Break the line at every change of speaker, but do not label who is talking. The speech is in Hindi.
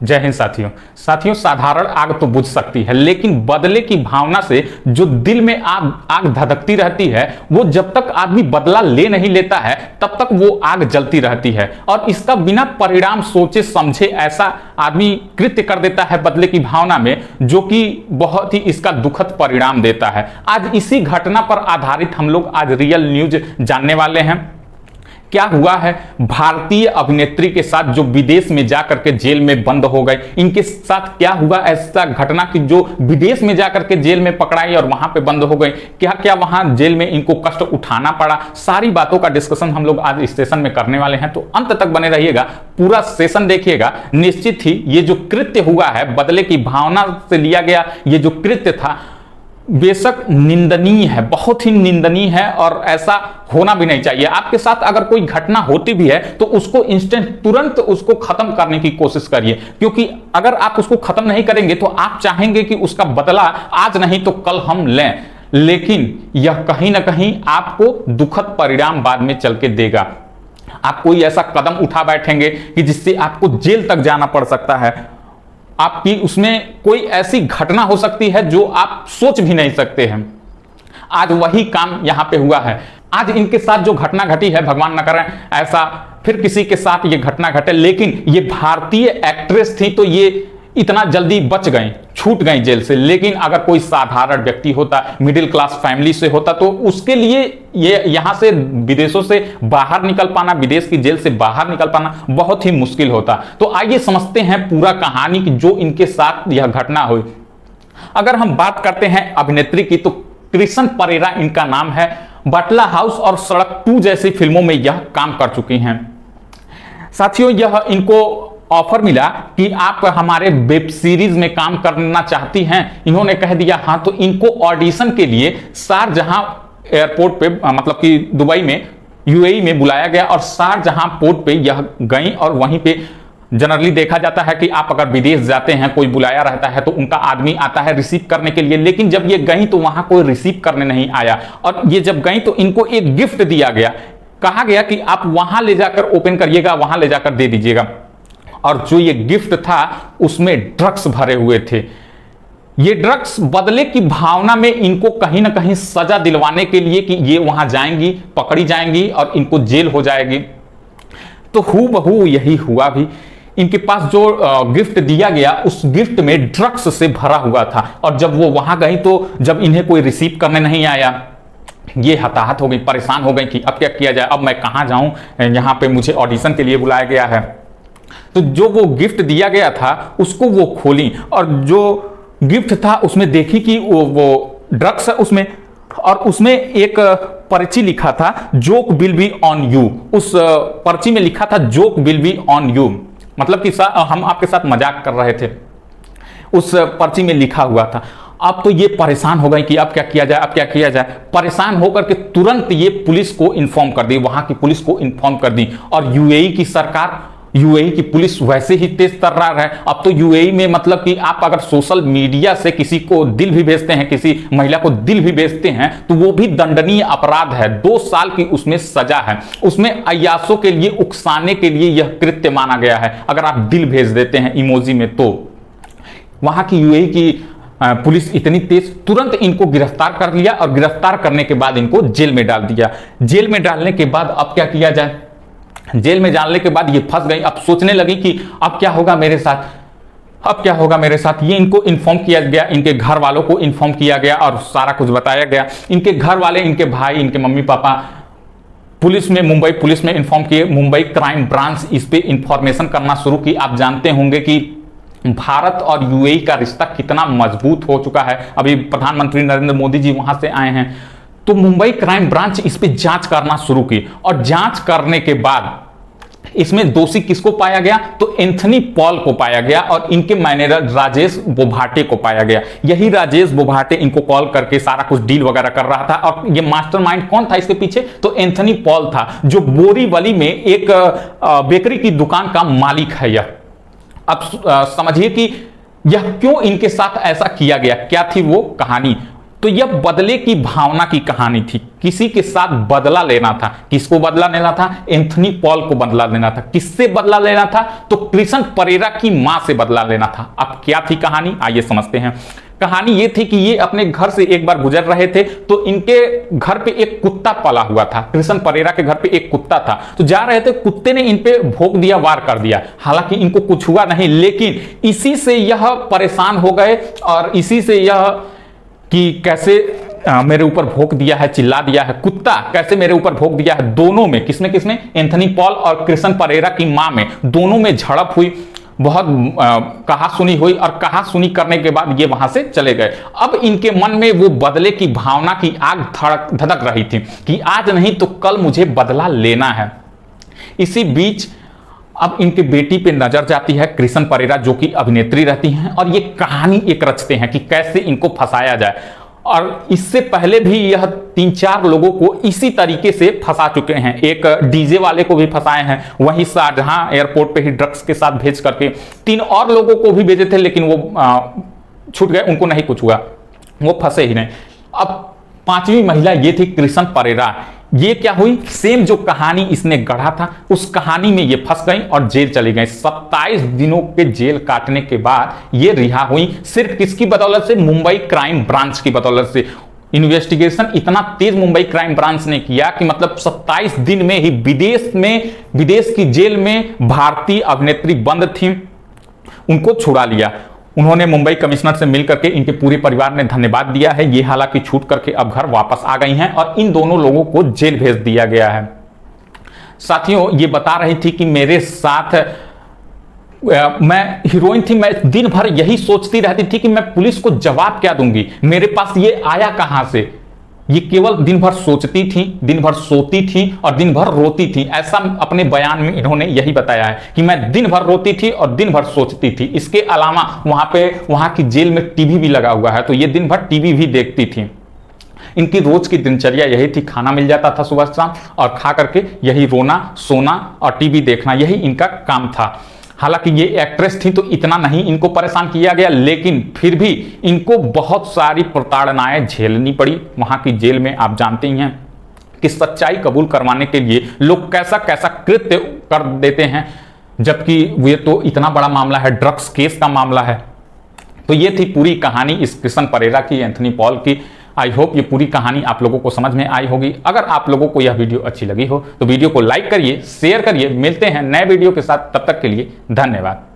जय हिंद साथियों साधारण आग तो बुझ सकती है, लेकिन बदले की भावना से जो दिल में आग धधकती रहती है, वो जब तक आदमी बदला ले नहीं लेता है तब तक वो आग जलती रहती है। और इसका बिना परिणाम सोचे समझे ऐसा आदमी कृत्य कर देता है बदले की भावना में, जो कि बहुत ही इसका दुखद परिणाम देता है। आज इसी घटना पर आधारित हम लोग आज रियल न्यूज जानने वाले हैं। क्या हुआ है भारतीय अभिनेत्री के साथ जो विदेश में जाकर के जेल में बंद हो गए, इनके साथ क्या हुआ ऐसा घटना कि जो विदेश में जाकर के जेल में पकड़ाई और वहां पे बंद हो गए, क्या क्या वहां जेल में इनको कष्ट उठाना पड़ा, सारी बातों का डिस्कशन हम लोग आज इस सेशन में करने वाले हैं। तो अंत तक बने रहिएगा, पूरा सेशन देखिएगा। निश्चित ही ये जो कृत्य हुआ है, बदले की भावना से लिया गया ये जो कृत्य था, बेशक निंदनीय है, बहुत ही निंदनीय है और ऐसा होना भी नहीं चाहिए। आपके साथ अगर कोई घटना होती भी है तो उसको इंस्टेंट तुरंत उसको खत्म करने की कोशिश करिए, क्योंकि अगर आप उसको खत्म नहीं करेंगे तो आप चाहेंगे कि उसका बदला आज नहीं तो कल हम लें, लेकिन यह कहीं ना कहीं आपको दुखद परिणाम बाद में चल के देगा। आप कोई ऐसा कदम उठा बैठेंगे कि जिससे आपको जेल तक जाना पड़ सकता है, आपकी उसमें कोई ऐसी घटना हो सकती है जो आप सोच भी नहीं सकते हैं। आज वही काम यहां पे हुआ है। आज इनके साथ जो घटना घटी है, भगवान न करे ऐसा फिर किसी के साथ ये घटना घटे, लेकिन ये भारतीय एक्ट्रेस थी तो ये इतना जल्दी बच गई, छूट गई जेल से। लेकिन अगर कोई साधारण व्यक्ति होता, मिडिल क्लास फैमिली से होता, तो उसके लिए ये यहां से विदेशों से बाहर निकल पाना, विदेश की जेल से बाहर निकल पाना बहुत ही मुश्किल होता। तो आइए समझते हैं पूरा कहानी कि जो इनके साथ यह घटना हुई। अगर हम बात करते हैं अभिनेत्री की, तो कृष्ण परेरा इनका नाम है। बटला हाउस और सड़क 2 जैसी फिल्मों में यह काम कर चुकी हैं। साथियों, यह इनको ऑफर मिला कि आप हमारे वेब सीरीज में काम करना चाहती हैं। इन्होंने कह दिया हाँ, तो इनको ऑडिशन के लिए शारजहां एयरपोर्ट पे, मतलब कि दुबई में, यूएई में बुलाया गया और शारजहां पोर्ट पे यह गई। और वहीं पे जनरली देखा जाता है कि आप अगर विदेश जाते हैं, कोई बुलाया रहता है तो उनका आदमी आता है रिसीव करने के लिए, लेकिन जब ये गई तो वहां कोई रिसीव करने नहीं आया। और ये जब गई तो इनको एक गिफ्ट दिया गया, कहा गया कि आप वहां ले जाकर ओपन करिएगा, वहां ले जाकर दे दीजिएगा। और जो ये गिफ्ट था उसमें ड्रग्स भरे हुए थे। ये ड्रग्स बदले की भावना में इनको कहीं ना कहीं सजा दिलवाने के लिए कि ये वहां जाएंगी, पकड़ी जाएंगी और इनको जेल हो जाएगी। तो हूबहू यही हुआ भी। इनके पास जो गिफ्ट दिया गया उस गिफ्ट में ड्रग्स से भरा हुआ था। और जब वो वहां गई तो जब इन्हें कोई रिसीव करने नहीं आया, ये हताहत हो गई, परेशान हो गई कि अब क्या किया जाए, अब मैं कहां जाऊं, यहां पे मुझे ऑडिशन के लिए बुलाया गया है। तो जो वो गिफ्ट दिया गया था उसको वो खोली और जो गिफ्ट था उसमें देखी कि वो ड्रग्स है उसमें, और उसमें एक पर्ची लिखा था joke will be on you. उस पर्ची में लिखा था joke will be on you, मतलब कि हम आपके साथ मजाक कर रहे थे, उस पर्ची में लिखा हुआ था। अब तो ये परेशान हो गई कि अब क्या किया जाए, अब क्या किया जाए। परेशान होकर के तुरंत ये पुलिस को इन्फॉर्म कर दी, वहां की पुलिस को इन्फॉर्म कर दी। और यूएई की सरकार, यूएई की पुलिस वैसे ही तेज तर्रार है। अब तो यूएई में मतलब कि आप अगर सोशल मीडिया से किसी को दिल भी भेजते हैं, किसी महिला को दिल भी भेजते हैं, तो वो भी दंडनीय अपराध है। 2 साल की उसमें सजा है। उसमें अय्यासों के लिए, उकसाने के लिए यह कृत्य माना गया है अगर आप दिल भेज देते हैं इमोजी में। तो वहां की यूएई की पुलिस इतनी तेज, तुरंत इनको गिरफ्तार कर लिया और गिरफ्तार करने के बाद इनको जेल में डाल दिया। जेल में डालने के बाद अब क्या किया जाए, जेल में डालने के बाद ये फंस गई। अब सोचने लगी कि अब क्या होगा मेरे साथ, अब क्या होगा मेरे साथ। ये इनको इन्फॉर्म किया गया, इनके घर वालों को इन्फॉर्म किया गया और सारा कुछ बताया गया। इनके घर वाले, इनके भाई, इनके मम्मी पापा पुलिस में, मुंबई पुलिस में इन्फॉर्म किए। मुंबई क्राइम ब्रांच इस पे इंफॉर्मेशन करना शुरू की। आप जानते होंगे कि भारत और यूएई का रिश्ता कितना मजबूत हो चुका है। अभी प्रधानमंत्री नरेंद्र मोदी जी वहां से आए हैं, तो मुंबई क्राइम ब्रांच इस पे जांच करना शुरू की। और जांच करने के बाद इसमें दोषी किसको पाया गया, तो एंथनी पॉल को पाया गया और इनके मैनेजर राजेश बोभाटे को पाया गया। यही राजेश बोभाटे इनको कॉल करके सारा कुछ डील वगैरह कर रहा था। और ये मास्टरमाइंड कौन था इसके पीछे, तो एंथनी पॉल था, जो बोरीवली में एक बेकरी की दुकान का मालिक है यह। अब समझिए कि यह क्यों इनके साथ ऐसा किया गया, क्या थी वो कहानी। तो यह बदले की भावना की कहानी थी। किसी के साथ बदला लेना था। किसको बदला लेना था? एंथनी पॉल को बदला लेना था। किससे बदला लेना था? तो क्रिसन परेरा की मां से बदला लेना था। अब क्या थी कहानी, आइए समझते हैं। कहानी ये थी कि ये अपने घर से एक बार गुजर रहे थे तो इनके घर पे एक कुत्ता पला हुआ था। क्रिसन परेरा के घर पे एक कुत्ता था, तो जा रहे थे, कुत्ते ने इन पे भौंक दिया, वार कर दिया। हालांकि इनको कुछ हुआ नहीं, लेकिन इसी से यह परेशान हो गए और इसी से यह कि कैसे मेरे ऊपर भौंक दिया है, चिल्ला दिया है, कुत्ता कैसे मेरे ऊपर भौंक दिया है। दोनों में, किसमें किसमें? एंथनी पॉल और क्रिसन परेरा की मां में, दोनों में झड़प हुई, बहुत कहा सुनी हुई और कहा सुनी करने के बाद ये वहां से चले गए। अब इनके मन में वो बदले की भावना की आग धड़क रही थी कि आज नहीं तो कल मुझे बदला लेना है। इसी बीच अब इनके बेटी पे नजर जाती है। क्रिसन परेरा जो कि अभिनेत्री रहती हैं और ये कहानी एक रचते हैं कि कैसे इनको फंसाया जाए। और इससे पहले भी यह 3-4 लोगों को इसी तरीके से फंसा चुके हैं। एक डीजे वाले को भी फंसाए हैं, वहीं शाहजहां एयरपोर्ट पे ही ड्रग्स के साथ भेज करके 3 और लोगों को भी भेजे थे, लेकिन वो छूट गए, उनको नहीं कुछ हुआ, वो फंसे ही नहीं। अब 5वीं महिला ये थी क्रिसन परेरा। ये क्या हुई? सेम जो कहानी इसने गढ़ा था उस कहानी में ये फंस गई और जेल चली गई। 27 दिनों के जेल काटने के बाद ये रिहा हुई। सिर्फ किसकी बदौलत से? मुंबई क्राइम ब्रांच की बदौलत से। इन्वेस्टिगेशन इतना तेज मुंबई क्राइम ब्रांच ने किया कि मतलब 27 दिन में ही विदेश की जेल में भारतीय अभिनेत्री बंद थी, उनको छुड़ा लिया। उन्होंने मुंबई कमिश्नर से मिलकर के इनके पूरे परिवार ने धन्यवाद दिया है। ये हालांकि छूट करके अब घर वापस आ गई हैं और इन दोनों लोगों को जेल भेज दिया गया है। साथियों, ये बता रही थी कि मेरे साथ मैं हीरोइन थी, मैं दिन भर यही सोचती रहती थी कि मैं पुलिस को जवाब क्या दूंगी, मेरे पास ये आया कहां से। ये केवल दिन भर सोचती थी, दिन भर सोती थी और दिन भर रोती थी। ऐसा अपने बयान में इन्होंने यही बताया है कि मैं दिन भर रोती थी और दिन भर सोचती थी। इसके अलावा वहां की जेल में टीवी भी लगा हुआ है, तो ये दिन भर टीवी भी देखती थी। इनकी रोज की दिनचर्या यही थी, खाना मिल जाता था सुबह शाम और खा करके यही रोना, सोना और टीवी देखना, यही इनका काम था। हालांकि ये एक्ट्रेस थी तो इतना नहीं इनको परेशान किया गया, लेकिन फिर भी इनको बहुत सारी प्रताड़नाएं झेलनी पड़ी वहां की जेल में। आप जानते ही हैं कि सच्चाई कबूल करवाने के लिए लोग कैसा कैसा कृत्य कर देते हैं, जबकि ये तो इतना बड़ा मामला है, ड्रग्स केस का मामला है। तो ये थी पूरी कहानी इस क्रिसन परेरा की, एंथनी पॉल की। आई होप ये पूरी कहानी आप लोगों को समझ में आई होगी। अगर आप लोगों को यह वीडियो अच्छी लगी हो तो वीडियो को लाइक करिए, शेयर करिए। मिलते हैं नए वीडियो के साथ, तब तक के लिए धन्यवाद।